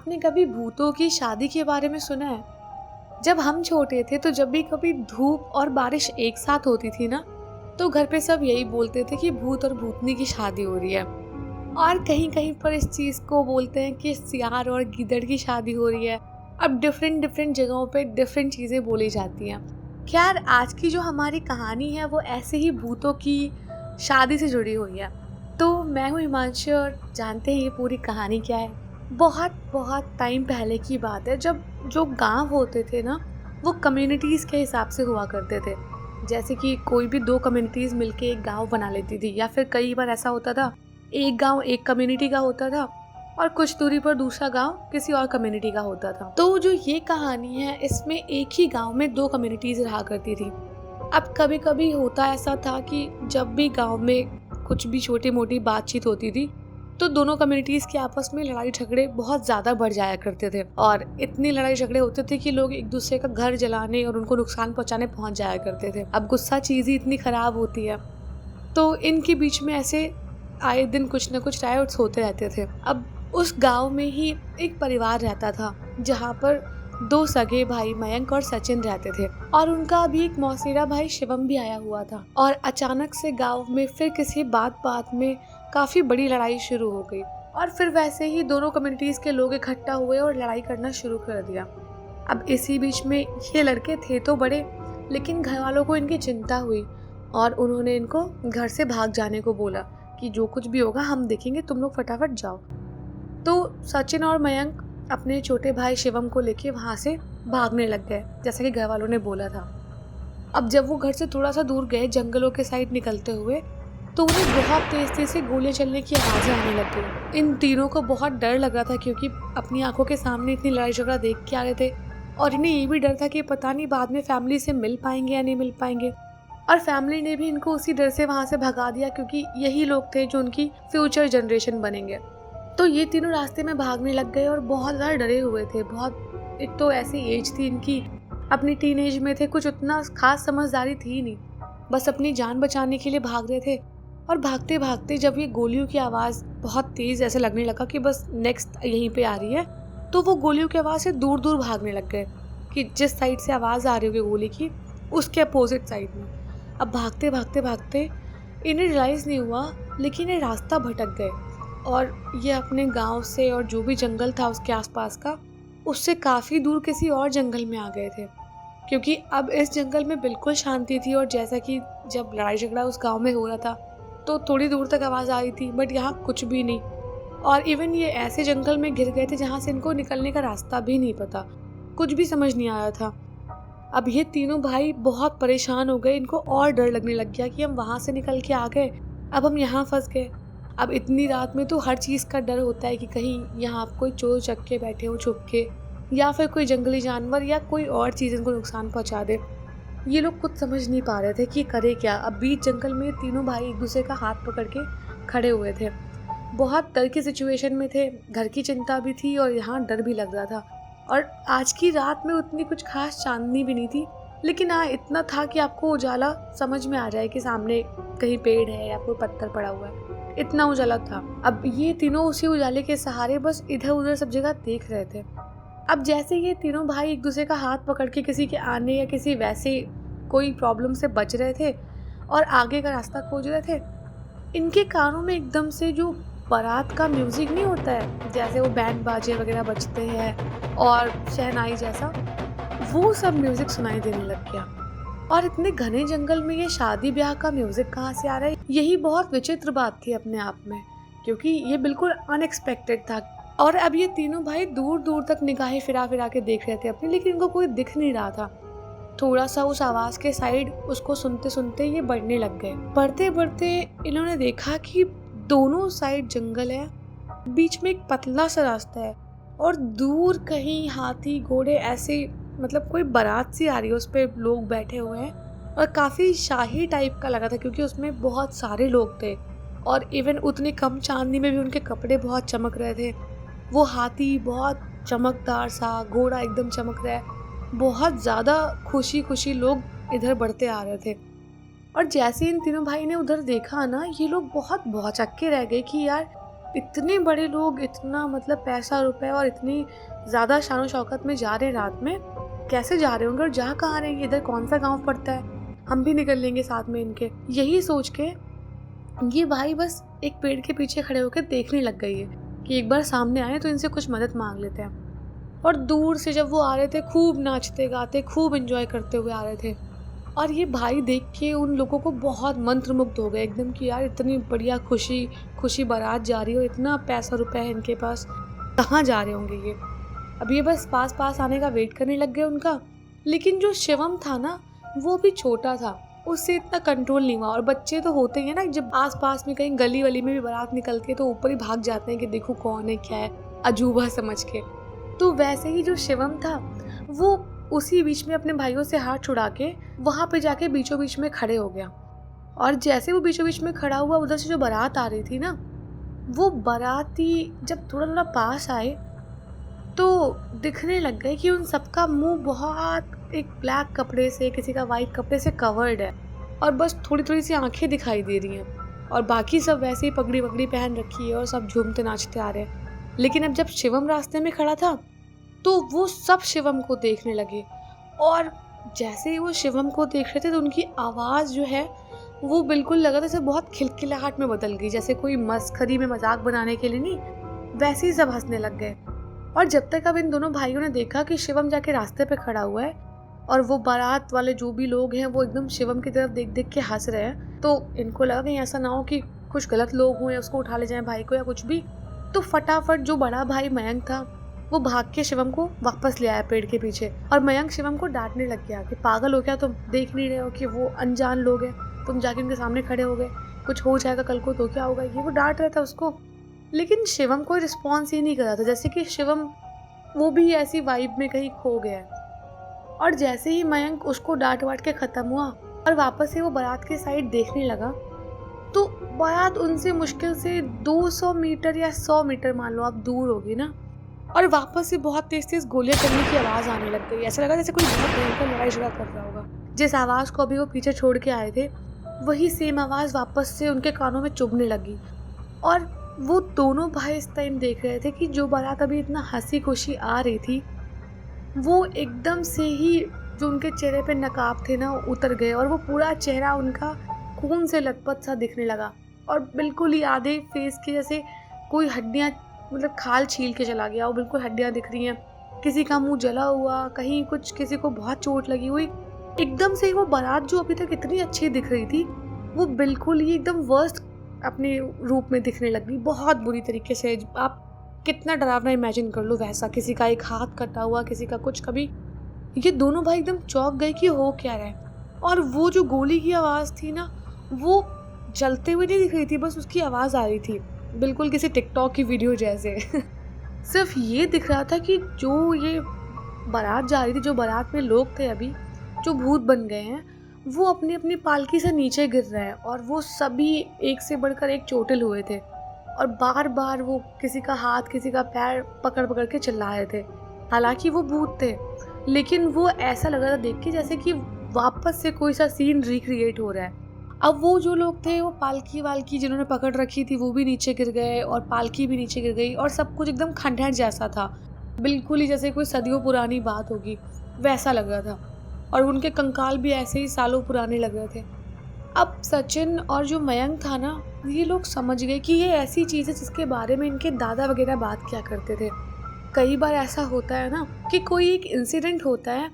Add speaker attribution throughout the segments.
Speaker 1: आपने कभी भूतों की शादी के बारे में सुना है? जब हम छोटे थे तो जब भी कभी धूप और बारिश एक साथ होती थी ना, तो घर पे सब यही बोलते थे कि भूत और भूतनी की शादी हो रही है। और कहीं कहीं पर इस चीज़ को बोलते हैं कि सियार और गीदड़ की शादी हो रही है। अब डिफरेंट डिफरेंट जगहों पे डिफरेंट चीज़ें बोली जाती हैं। खैर, आज की जो हमारी कहानी है वो ऐसे ही भूतों की शादी से जुड़ी हुई है। तो मैं हूँ हिमांशु और जानते हैं ये पूरी कहानी क्या है। बहुत बहुत टाइम पहले की बात है, जब जो गांव होते थे ना, वो कम्युनिटीज़ के हिसाब से हुआ करते थे। जैसे कि कोई भी दो कम्युनिटीज़ मिलके एक गांव बना लेती थी, या फिर कई बार ऐसा होता था एक गांव एक कम्युनिटी का होता था और कुछ दूरी पर दूसरा गांव किसी और कम्युनिटी का होता था। तो जो ये कहानी है, इसमें एक ही गांव में दो कम्युनिटीज़ रहा करती थी। अब कभी कभी होता ऐसा था कि जब भी गांव में कुछ भी छोटी मोटी बातचीत होती थी, तो दोनों कम्युनिटीज़ के आपस में लड़ाई झगड़े बहुत ज़्यादा बढ़ जाया करते थे। और इतनी लड़ाई झगड़े होते थे कि लोग एक दूसरे का घर जलाने और उनको नुकसान पहुंचाने पहुंच जाया करते थे। अब गुस्सा चीज़ ही इतनी ख़राब होती है, तो इनके बीच में ऐसे आए दिन कुछ न कुछ रायट्स होते रहते थे। अब उस गांव में ही एक परिवार रहता था, जहाँ पर दो सगे भाई मयंक और सचिन रहते थे, और उनका अभी एक मौसेरा भाई शिवम भी आया हुआ था। और अचानक से गांव में फिर किसी बात में काफी बड़ी लड़ाई शुरू हो गई, और फिर वैसे ही दोनों कम्युनिटीज के लोग इकट्ठा हुए और लड़ाई करना शुरू कर दिया। अब इसी बीच में ये लड़के थे तो बड़े, लेकिन घर वालों को इनकी चिंता हुई और उन्होंने इनको घर से भाग जाने को बोला कि जो कुछ भी होगा हम देखेंगे, तुम लोग फटाफट जाओ। तो सचिन और मयंक अपने छोटे भाई शिवम को लेके वहाँ से भागने लग गए, जैसा कि घर वालों ने बोला था। अब जब वो घर से थोड़ा सा दूर गए, जंगलों के साइड निकलते हुए, तो उन्हें बहुत तेज से गोलियां चलने की आवाज़ें आने लग गई। इन तीनों को बहुत डर लग रहा था, क्योंकि अपनी आंखों के सामने इतनी लड़ाई झगड़ा देख के आ रहे थे, और इन्हें ये भी डर था कि पता नहीं बाद में फैमिली से मिल पाएंगे या नहीं मिल पाएंगे। और फैमिली ने भी इनको उसी डर से वहाँ से भगा दिया, क्योंकि यही लोग थे जो उनकी फ्यूचर जनरेशन बनेंगे। तो ये तीनों रास्ते में भागने लग गए और बहुत ज़्यादा डरे हुए थे। बहुत, एक तो ऐसी एज थी इनकी, अपनी टीन एज में थे, कुछ उतना खास समझदारी थी नहीं, बस अपनी जान बचाने के लिए भाग रहे थे। और भागते भागते जब ये गोलियों की आवाज़ बहुत तेज़ ऐसे लगने लगा कि बस नेक्स्ट यहीं पे आ रही है, तो वो गोलियों की आवाज़ से दूर दूर भागने लग गए, कि जिस साइड से आवाज़ आ रही होगी गोली की, उसके अपोजिट साइड में। अब भागते भागते भागते इन्हें रियलाइज़ नहीं हुआ, लेकिन ये रास्ता भटक गए, और ये अपने गांव से और जो भी जंगल था उसके आसपास का, उससे काफ़ी दूर किसी और जंगल में आ गए थे। क्योंकि अब इस जंगल में बिल्कुल शांति थी, और जैसा कि जब लड़ाई झगड़ा उस गांव में हो रहा था तो थोड़ी दूर तक आवाज़ आ रही थी, बट यहाँ कुछ भी नहीं। और इवन ये ऐसे जंगल में घिर गए थे जहाँ से इनको निकलने का रास्ता भी नहीं पता, कुछ भी समझ नहीं आ रहा था। अब ये तीनों भाई बहुत परेशान हो गए, इनको और डर लगने लग गया कि हम वहाँ से निकल के आ गए, अब हम यहाँ फंस गए। अब इतनी रात में तो हर चीज़ का डर होता है कि कहीं यहाँ कोई चोर चक्के बैठे हो छुप के, या फिर कोई जंगली जानवर या कोई और चीज़ इनको नुकसान पहुँचा दे। ये लोग कुछ समझ नहीं पा रहे थे कि करे क्या। अब बीच जंगल में तीनों भाई एक दूसरे का हाथ पकड़ के खड़े हुए थे, बहुत डर की सिचुएशन में थे, घर की चिंता भी थी और यहाँ डर भी लग रहा था। और आज की रात में उतनी कुछ खास चांदनी भी नहीं थी, लेकिन हाँ इतना था कि आपको उजाला समझ में आ जाए कि सामने कहीं पेड़ है या कोई पत्थर पड़ा हुआ है, इतना उजाला था। अब ये तीनों उसी उजाले के सहारे बस इधर उधर सब जगह देख रहे थे। अब जैसे ये तीनों भाई एक दूसरे का हाथ पकड़ के किसी के आने या किसी वैसे कोई प्रॉब्लम से बच रहे थे और आगे का रास्ता खोज रहे थे, इनके कानों में एकदम से जो बारात का म्यूजिक नहीं होता है, जैसे वो बैंड बाजे वगैरह बजते हैं और शहनाई जैसा, वो सब म्यूजिक सुनाई देने लग गया। और इतने घने जंगल में ये शादी ब्याह का म्यूजिक कहाँ से आ रहा है, यही बहुत विचित्र बात थी अपने आप में, क्योंकि ये बिल्कुल अनएक्सपेक्टेड था। और अब ये तीनों भाई दूर दूर तक निगाहें फिरा फिरा के देख रहे थे अपनी, लेकिन इनको कोई दिख नहीं रहा था। थोड़ा सा उस आवाज़ के साइड उसको सुनते सुनते ये बढ़ने लग गए। बढ़ते बढ़ते इन्होंने देखा कि दोनों साइड जंगल है, बीच में एक पतला सा रास्ता है, और दूर कहीं हाथी घोड़े ऐसे, मतलब कोई बारात सी आ रही है, उस पर लोग बैठे हुए हैं, और काफ़ी शाही टाइप का लगा था क्योंकि उसमें बहुत सारे लोग थे, और इवन उतनी कम चांदनी में भी उनके कपड़े बहुत चमक रहे थे। वो हाथी बहुत चमकदार सा, घोड़ा एकदम चमक रहा है, बहुत ज़्यादा खुशी खुशी लोग इधर बढ़ते आ रहे थे। और जैसे इन तीनों भाई ने उधर देखा ना, ये लोग बहुत भौचक्के रह गए कि यार इतने बड़े लोग इतना मतलब पैसा रुपए और इतनी ज़्यादा शान शौकत में जा रहे हैं रात में, कैसे जा रहे होंगे और जा कहाँ रहे हैं, इधर कौन सा गांव पड़ता है, हम भी निकल लेंगे साथ में इनके। यही सोच के ये भाई बस एक पेड़ के पीछे खड़े होकर देखने लग गई है कि एक बार सामने आए तो इनसे कुछ मदद मांग लेते हैं। और दूर से जब वो आ रहे थे खूब नाचते गाते खूब एंजॉय करते हुए आ रहे थे, और ये भाई देख के उन लोगों को बहुत मंत्रमुग्ध हो गए एकदम कि यार इतनी बढ़िया खुशी खुशी बारात जा रही हो, इतना पैसा रुपया है इनके पास, कहाँ जा रहे होंगे ये। अब ये बस पास पास आने का वेट करने लग गए उनका। लेकिन जो शिवम था ना वो भी छोटा था, उससे इतना कंट्रोल नहीं हुआ। और बच्चे तो होते हैं ना, जब आस पास में कहीं गली वली में भी बारात निकलती है तो ऊपर ही भाग जाते हैं कि देखो कौन है क्या है, अजूबा समझ के। तो वैसे ही जो शिवम था वो उसी बीच में अपने भाइयों से हाथ छुड़ा के वहाँ पे जाके बीचों बीच में खड़े हो गया। और जैसे वो बीचों बीच में खड़ा हुआ, उधर से जो बारात आ रही थी ना, वो बाराती जब थोड़ा थोड़ा पास आए तो दिखने लग गए कि उन सबका मुंह बहुत एक ब्लैक कपड़े से, किसी का वाइट कपड़े से कवर्ड है, और बस थोड़ी थोड़ी सी आंखें दिखाई दे रही हैं। और बाकी सब वैसे ही पगड़ी वगड़ी पहन रखी है और सब झूमते नाचते आ रहे हैं। लेकिन अब जब शिवम रास्ते में खड़ा था तो वो सब शिवम को देखने लगे, और जैसे ही वो शिवम को देख रहे थे तो उनकी आवाज़ जो है वो बिल्कुल लगा था जैसे बहुत खिलखिलाहट में बदल गई, जैसे कोई मस्खरी में मजाक बनाने के लिए नहीं, वैसे ही सब हंसने लग गए। और जब तक अब इन दोनों भाइयों ने देखा कि शिवम जाके रास्ते पे खड़ा हुआ है और वो बारात वाले जो भी लोग हैं वो एकदम शिवम की तरफ देख देख के हंस रहे हैं, तो इनको लगा कहीं ऐसा ना हो कि कुछ गलत लोग हों या उसको उठा ले जाएं भाई को या कुछ भी। तो फटाफट जो बड़ा भाई मयंक था वो भाग के शिवम को वापस ले आया पेड़ के पीछे। और मयंक शिवम को डांटने लग गया कि पागल हो क्या तुम, देख नहीं रहे हो कि वो अनजान लोग हैं, तुम जाके उनके सामने खड़े हो गए, कुछ हो जाएगा कल को तो क्या होगा, ये वो डांट रहा था उसको। लेकिन शिवम कोई रिस्पॉन्स ही नहीं कर रहा था, जैसे कि शिवम वो भी ऐसी वाइब में कहीं खो गया है। और जैसे ही मयंक उसको डांट वाट के ख़त्म हुआ और वापस से वो बारात की साइड देखने लगा, तो बारात उनसे मुश्किल से 200 मीटर या 100 मीटर मान लो आप दूर होगी ना, और वापस से बहुत तेज तेज गोलियां चलने की आवाज़ आने लग गई। ऐसा लगा जैसे कोई बहुत भयंकर लड़ाई झगड़ा कर रहा होगा। जिस आवाज़ को अभी वो पीछे छोड़ के आए थे वही सेम आवाज़ वापस से उनके कानों में चुभने लगी। और वो दोनों भाई इस टाइम देख रहे थे कि जो बारात अभी इतना हंसी खुशी आ रही थी वो एकदम से ही जो उनके चेहरे पे नकाब थे ना उतर गए, और वो पूरा चेहरा उनका खून से लथपथ सा दिखने लगा। और बिल्कुल ही आधे फेस के जैसे कोई हड्डियाँ, मतलब खाल छील के चला गया, वो बिल्कुल हड्डियाँ दिख रही हैं, किसी का मुंह जला हुआ, कहीं कुछ, किसी को बहुत चोट लगी हुई। एकदम से वो बारात जो अभी तक इतनी अच्छी दिख रही थी वो बिल्कुल ही एकदम वर्स्ट अपने रूप में दिखने लगी, बहुत बुरी तरीके से। आप कितना डरावना इमेजिन कर लो वैसा, किसी का एक हाथ कटा हुआ, किसी का कुछ। कभी ये दोनों भाई एकदम चौंक गए कि हो क्या रहा है। और वो जो गोली की आवाज़ थी ना वो जलते हुए नहीं दिख रही थी, बस उसकी आवाज़ आ रही थी बिल्कुल किसी टिकटॉक की वीडियो जैसे। सिर्फ ये दिख रहा था कि जो ये बारात जा रही थी, जो बारात में लोग थे अभी जो भूत बन गए हैं, वो अपनी अपनी पालकी से नीचे गिर रहे हैं, और वो सभी एक से बढ़कर एक चोटिल हुए थे, और बार बार वो किसी का हाथ किसी का पैर पकड़ पकड़ के चिल्ला रहे थे। हालांकि वो भूत थे, लेकिन वो ऐसा लग रहा था देख के जैसे कि वापस से कोई सा सीन रिक्रिएट हो रहा है। अब वो जो लोग थे वो पालकी वालकी जिन्होंने पकड़ रखी थी वो भी नीचे गिर गए, और पालकी भी नीचे गिर गई, और सब कुछ एकदम खंडहर जैसा था, बिल्कुल ही जैसे कोई सदियों पुरानी बात होगी वैसा लग रहा था। और उनके कंकाल भी ऐसे ही सालों पुराने लग रहे थे। अब सचिन और जो मयंक था ना, ये लोग समझ गए कि ये ऐसी चीज़ है जिसके बारे में इनके दादा वगैरह बात किया करते थे। कई बार ऐसा होता है ना कि कोई एक इंसिडेंट होता है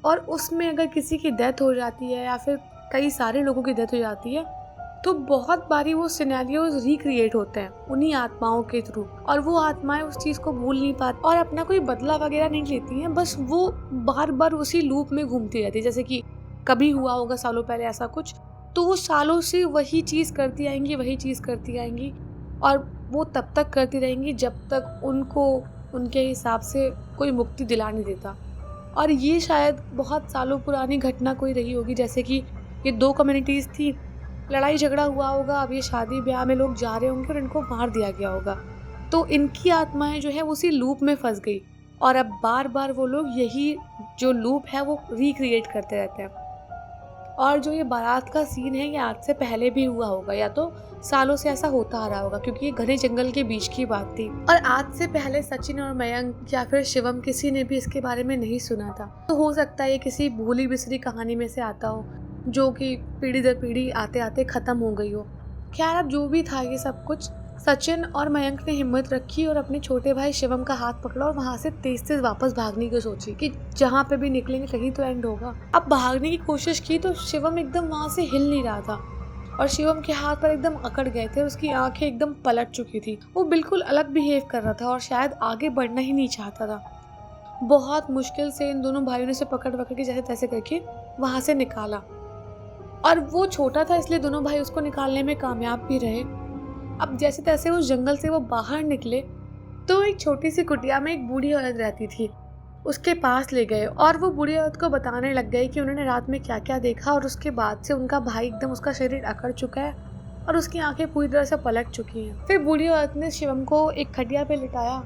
Speaker 1: और उसमें अगर किसी की डेथ हो जाती है या फिर कई सारे लोगों की डेथ हो जाती है तो बहुत बारी वो सिनेरियोज रिक्रिएट होते हैं उन्हीं आत्माओं के थ्रू, और वो आत्माएं उस चीज़ को भूल नहीं पाती और अपना कोई बदला वगैरह नहीं लेती हैं, बस वो बार बार उसी लूप में घूमती रहती है। जैसे कि कभी हुआ होगा सालों पहले ऐसा कुछ, तो वो सालों से वही चीज़ करती आएंगी, वही चीज़ करती आएंगी, और वो तब तक करती रहेंगी जब तक उनको उनके हिसाब से कोई मुक्ति दिला नहीं देता। और ये शायद बहुत सालों पुरानी घटना कोई रही होगी, जैसे कि ये दो कम्युनिटीज़ थी, लड़ाई झगड़ा हुआ होगा, अब ये शादी ब्याह में लोग जा रहे होंगे और इनको मार दिया गया होगा, तो इनकी आत्माएं जो है उसी लूप में फंस गई, और अब बार बार वो लोग यही जो लूप है वो रिक्रिएट करते रहते हैं। और जो ये बारात का सीन है ये आज से पहले भी हुआ होगा, या तो सालों से ऐसा होता आ रहा होगा, क्योंकि ये घने जंगल के बीच की बात थी और आज से पहले सचिन और मयंक या फिर शिवम किसी ने भी इसके बारे में नहीं सुना था। तो हो सकता है ये किसी भूली बिसरी कहानी में से आता हो जो कि पीढ़ी दर पीढ़ी आते आते खत्म हो गई हो। खैर, अब जो भी था ये सब कुछ, सचिन और मयंक ने हिम्मत रखी और अपने छोटे भाई शिवम का हाथ पकड़ा और वहाँ से तेज तेज वापस भागने की सोची कि जहाँ पे भी निकलेंगे कहीं तो एंड होगा। अब भागने की कोशिश की तो शिवम एकदम वहाँ से हिल नहीं रहा था और शिवम के हाथ पर एकदम अकड़ गए थे, उसकी आंखें एकदम पलट चुकी थी। वो बिल्कुल अलग बिहेव कर रहा था और शायद आगे बढ़ना ही नहीं चाहता था। बहुत मुश्किल से इन दोनों भाइयों ने उसे पकड़ के जैसे तैसे करके वहाँ से निकाला और वो छोटा था इसलिए दोनों भाई उसको निकालने में कामयाब भी रहे। अब जैसे तैसे उस जंगल से वो बाहर निकले तो एक छोटी सी कुटिया में एक बूढ़ी औरत रहती थी, उसके पास ले गए और वो बूढ़ी औरत को बताने लग गए कि उन्होंने रात में क्या क्या देखा और उसके बाद से उनका भाई एकदम, उसका शरीर अकड़ चुका है और उसकी आंखें पूरी तरह से पलट चुकी हैं। फिर बूढ़ी औरत ने शिवम को एक खटिया पे लिटाया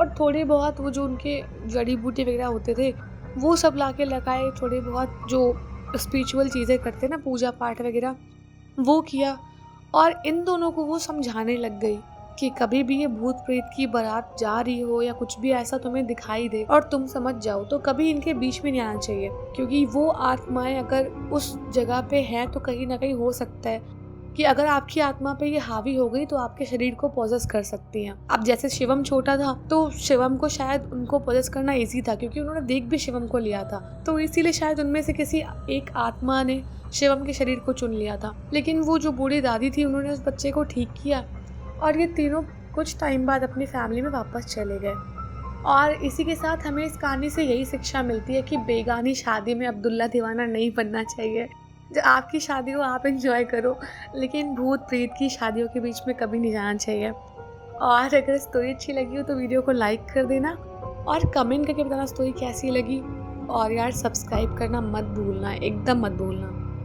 Speaker 1: और थोड़ी बहुत वो जो उनके जड़ी बूटी वगैरह होते थे वो सब ला के लगाए, थोड़ी बहुत जो स्पिरिचुअल चीज़ें करते ना, पूजा पाठ वगैरह, वो किया और इन दोनों को वो समझाने लग गई कि कभी भी ये भूत प्रेत की बारात जा रही हो या कुछ भी ऐसा तुम्हें दिखाई दे और तुम समझ जाओ तो कभी इनके बीच में नहीं आना चाहिए, क्योंकि वो आत्माएं अगर उस जगह पे हैं तो कहीं ना कहीं हो सकता है कि अगर आपकी आत्मा पे ये हावी हो गई तो आपके शरीर को पोजेस कर सकती हैं। अब जैसे शिवम छोटा था तो शिवम को शायद उनको पोजेस करना इजी था क्योंकि उन्होंने देख भी शिवम को लिया था, तो इसीलिए शायद उनमें से किसी एक आत्मा ने शिवम के शरीर को चुन लिया था। लेकिन वो जो बूढ़ी दादी थी उन्होंने उस बच्चे को ठीक किया और ये तीनों कुछ टाइम बाद अपनी फैमिली में वापस चले गए। और इसी के साथ हमें इस कहानी से यही शिक्षा मिलती है कि बेगानी शादी में अब्दुल्ला दीवाना नहीं बनना चाहिए। जो आपकी शादी हो आप एंजॉय करो, लेकिन भूत प्रेत की शादियों के बीच में कभी नहीं जाना चाहिए। और अगर स्टोरी अच्छी लगी हो तो वीडियो को लाइक कर देना और कमेंट करके बताना स्टोरी कैसी लगी। और यार सब्सक्राइब करना मत भूलना, एकदम मत भूलना।